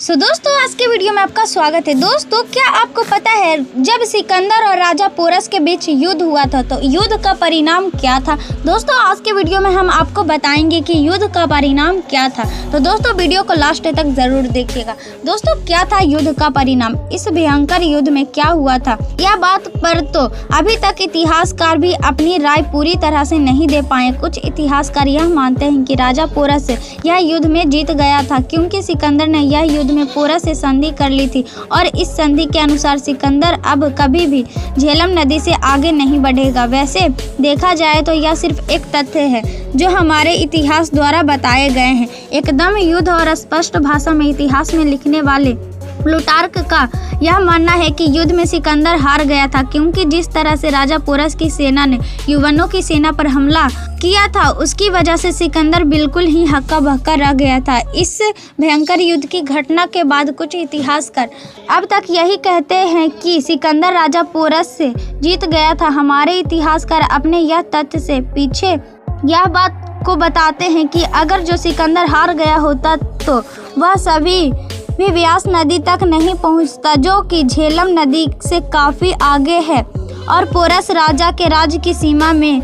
दोस्तों आज के वीडियो में आपका स्वागत है। दोस्तों क्या आपको पता है जब सिकंदर और राजा पोरस के बीच युद्ध हुआ था तो युद्ध का परिणाम क्या था। दोस्तों आज के वीडियो में हम आपको बताएंगे कि युद्ध का परिणाम क्या था। तो दोस्तों वीडियो को लास्ट तक जरूर देखिएगा। दोस्तों क्या था युद्ध का परिणाम, इस भयंकर युद्ध में क्या हुआ था, यह बात पर तो अभी तक इतिहासकार भी अपनी राय पूरी तरह से नहीं दे पाए। कुछ इतिहासकार यह मानते हैं कि राजा पोरस यह युद्ध में जीत गया था क्योंकि सिकंदर ने यह युद्ध में पोरस से संधि कर ली थी और इस संधि के अनुसार सिकंदर अब कभी भी झेलम नदी से आगे नहीं बढ़ेगा। वैसे देखा जाए तो यह सिर्फ एक तथ्य है जो हमारे इतिहास द्वारा बताए गए हैं। एकदम युद्ध और स्पष्ट भाषा में इतिहास में लिखने वाले प्लूटार्क का यह मानना है कि युद्ध में सिकंदर हार गया था क्योंकि जिस तरह से राजा पोरस की सेना ने युवनों की सेना पर हमला किया था उसकी वजह से सिकंदर बिल्कुल ही हक्का बक्का रह गया था। इस भयंकर युद्ध की घटना के बाद कुछ इतिहासकार अब तक यही कहते हैं कि सिकंदर राजा पोरस से जीत गया था। हमारे इतिहासकार अपने यह तथ्य से पीछे यह बात को बताते हैं कि अगर जो सिकंदर हार गया होता तो वह सभी भी व्यास नदी तक नहीं पहुंचता जो कि झेलम नदी से काफ़ी आगे है और पोरस राजा के राज्य की सीमा में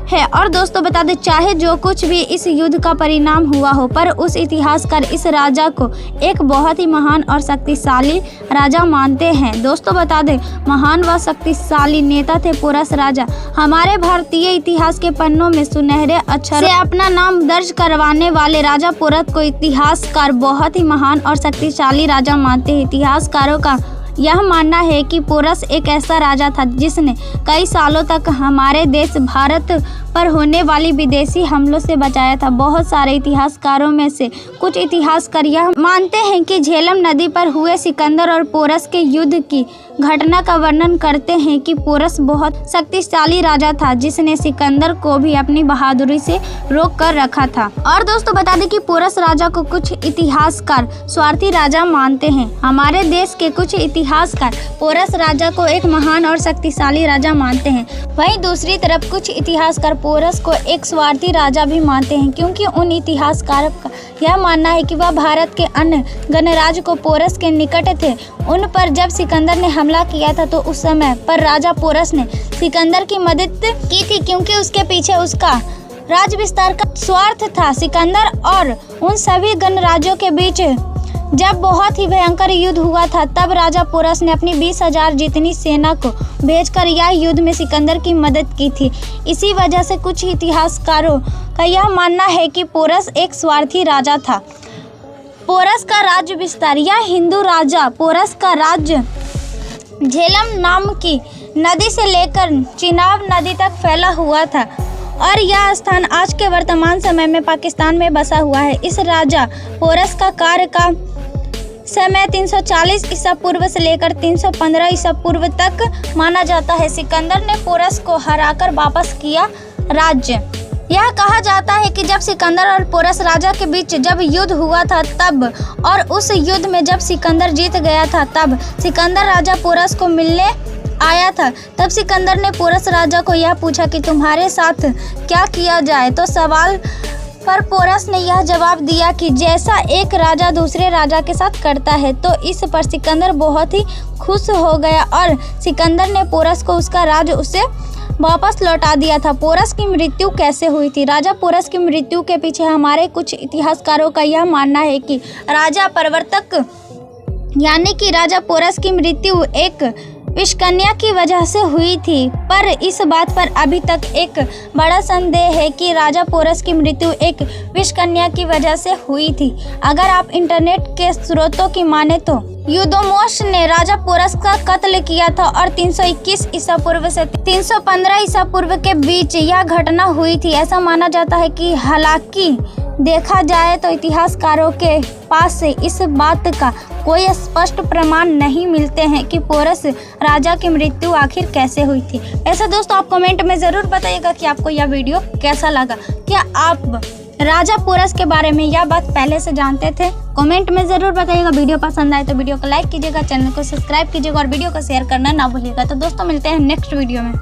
है। और दोस्तों बता दें चाहे जो कुछ भी इस युद्ध का परिणाम हुआ हो पर उस इतिहासकार इस राजा को एक बहुत ही महान और शक्तिशाली राजा मानते हैं। दोस्तों बता दें महान व शक्तिशाली नेता थे पोरस राजा। हमारे भारतीय इतिहास के पन्नों में सुनहरे अक्षरों से अपना नाम दर्ज करवाने वाले राजा पोरस को इतिहासकार बहुत ही महान और शक्तिशाली राजा मानते हैं। इतिहासकारों का यह मानना है कि पोरस एक ऐसा राजा था जिसने कई सालों तक हमारे देश भारत पर होने वाली विदेशी हमलों से बचाया था। बहुत सारे इतिहासकारों में से कुछ इतिहासकार यह मानते हैं कि झेलम नदी पर हुए सिकंदर और पोरस के युद्ध की घटना का वर्णन करते हैं कि पोरस बहुत शक्तिशाली राजा था जिसने सिकंदर को भी अपनी बहादुरी से रोक कर रखा था। और दोस्तों बता दें कि पोरस राजा को कुछ इतिहासकार स्वार्थी राजा मानते हैं। हमारे देश के कुछ इतिहासकार पोरस राजा को एक महान और शक्तिशाली राजा मानते हैं। वहीं दूसरी तरफ कुछ इतिहासकार पोरस को एक स्वार्थी राजा भी मानते हैं क्योंकि उन इतिहासकारों का यह मानना है कि वह भारत के अन्य गणराज्य को पोरस के निकट थे। उन पर जब सिकंदर ने हमला किया था तो उस समय पर राजा पोरस ने सिकंदर की मदद की थी क्योंकि उसके पीछे उसका राज्य विस्तार का स्वार्थ था। सिकंदर और उन सभी गणराज्यों के बीच जब बहुत ही भयंकर युद्ध हुआ था तब राजा पोरस ने अपनी 20,000 जितनी सेना को भेजकर यह युद्ध में सिकंदर की मदद की थी। इसी वजह से कुछ इतिहासकारों का यह मानना है कि पोरस एक स्वार्थी राजा था। पोरस का राज्य विस्तार, यह हिंदू राजा पोरस का राज्य झेलम नाम की नदी से लेकर चिनाब नदी तक फैला हुआ था और यह स्थान आज के वर्तमान समय में पाकिस्तान में बसा हुआ है। इस राजा पोरस का कार्य का समय 340 ईसा पूर्व से लेकर 315 ईसा पूर्व तक माना जाता है। सिकंदर ने पोरस को हराकर वापस किया राज्य। यह कहा जाता है कि जब सिकंदर और पोरस राजा के बीच जब युद्ध हुआ था तब और उस युद्ध में जब सिकंदर जीत गया था तब सिकंदर राजा पोरस को मिलने आया था। तब सिकंदर ने पोरस राजा को यह पूछा कि तुम्हारे साथ क्या किया जाए। तो सवाल पर पोरस ने यह जवाब दिया कि जैसा एक राजा दूसरे राजा के साथ करता है। तो इस पर सिकंदर बहुत ही खुश हो गया और सिकंदर ने पोरस को उसका राज्य उसे वापस लौटा दिया था। पोरस की मृत्यु कैसे हुई थी? राजा पोरस की मृत्यु के पीछे हमारे कुछ इतिहासकारों का यह मानना है कि राजा प्रवर्तक यानी कि राजा पोरस की मृत्यु एक विषकन्या की वजह से हुई थी। पर इस बात पर अभी तक एक बड़ा संदेह है कि राजा पोरस की मृत्यु एक विषकन्या की वजह से हुई थी। अगर आप इंटरनेट के स्रोतों की माने तो यूदोमोस ने राजा पोरस का कत्ल किया था और 321 ईसा पूर्व से 315 ईसा पूर्व के बीच यह घटना हुई थी। ऐसा माना जाता है कि हालांकि देखा जाए तो इतिहासकारों के पास से इस बात का कोई स्पष्ट प्रमाण नहीं मिलते हैं कि पोरस राजा की मृत्यु आखिर कैसे हुई थी। ऐसा दोस्तों आप कमेंट में ज़रूर बताइएगा कि आपको यह वीडियो कैसा लगा। क्या आप राजा पोरस के बारे में यह बात पहले से जानते थे? कमेंट में ज़रूर बताइएगा। वीडियो पसंद आए तो वीडियो को लाइक कीजिएगा, चैनल को सब्सक्राइब कीजिएगा और वीडियो को शेयर करना ना भूलिएगा। तो दोस्तों मिलते हैं नेक्स्ट वीडियो में।